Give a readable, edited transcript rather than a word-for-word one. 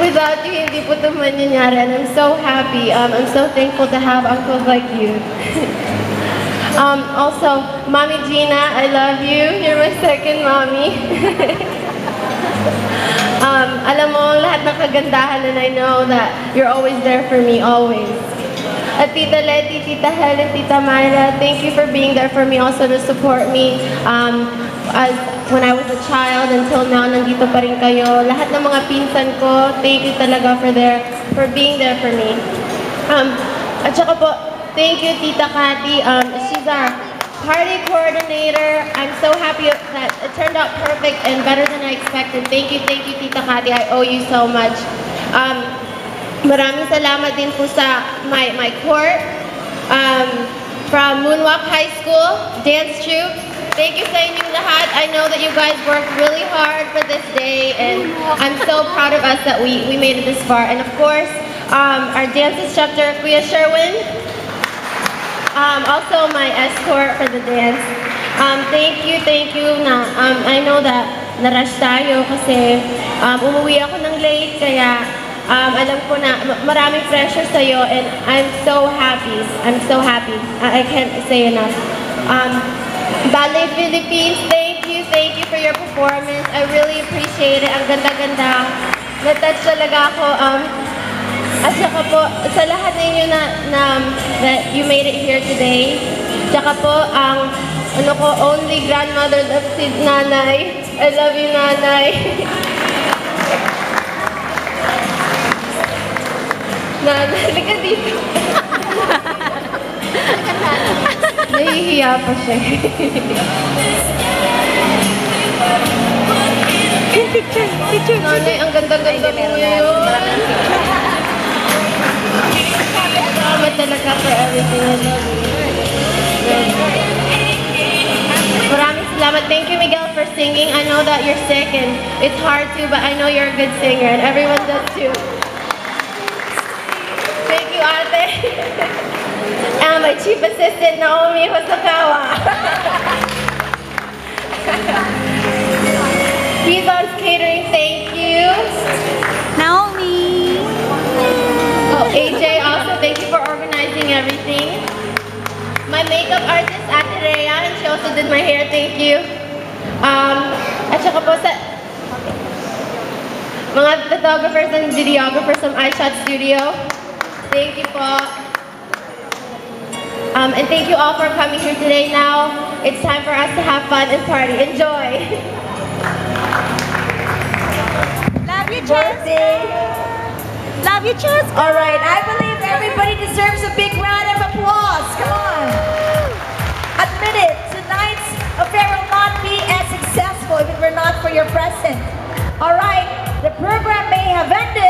Without you, hindi po ito mangyayari. And I'm so happy. I'm so thankful to have uncles like you. Also, Mommy Gina, I love you. You're my second mommy. Alam mo, lahat ng kagandahan, and I know that you're always there for me, always. At Tita Letty, Tita Helen, Tita Myra, thank you for being there for me, also to support me. As when I was a child until now, nandito pa rin kayo. Lahat ng mga pinsan ko, thank you talaga for being there for me. At saka po, thank you, Tita Cathy. She's our party coordinator. I'm so happy that it turned out perfect and better than I expected. Thank you, Tita Cathy. I owe you so much. Maraming salamat din po sa my court from Moonwalk High School Dance Troupe. Thank you sa inyong lahat. I know that you guys worked really hard for this day, and I'm so proud of us that we made it this far. And of course, our dance instructor, Kuya Sherwin. Also my escort for the dance. Thank you na I know that na-rush tayo kasi umuwi ako ng late, kaya alam ko na maraming pressure sa'yo, and I'm so happy. I can't say enough. Ballet Philippines, thank you for your performance. I really appreciate it. Ang ganda-ganda. Na-touch talaga ako. At saka po, sa lahat ninyo that you made it here today, saka po, only grandmother of si Nanay. I love you, Nanay. Nanay, halika dito. Nahihiya pa siya. Picture. Nanay, ang ganda-ganda mo ngayon. Salamat talaga for everything. I love you. Maraming salamat. Thank you, Miguel, for singing. I know that you're sick and it's hard to, but I know you're a good singer and everyone does too. Thank you, Ate. And my chief assistant, Naomi Hosokawa. Bivon's Catering, thank you. Naomi. Oh, AJ, also thank you for organizing everything. My makeup artist, Ate Rhea, and she also did my hair, thank you. At saka po sa mga photographers and videographers from iShot Studio, thank you po. And thank you all for coming here today. Now, it's time for us to have fun and party. Enjoy! Love you, Chelsea. Love you, Chelsea. All right, I believe everybody deserves a big round of applause. Come on. Admit it, tonight's affair will not be as successful if it were not for your presence. All right, the program may have ended,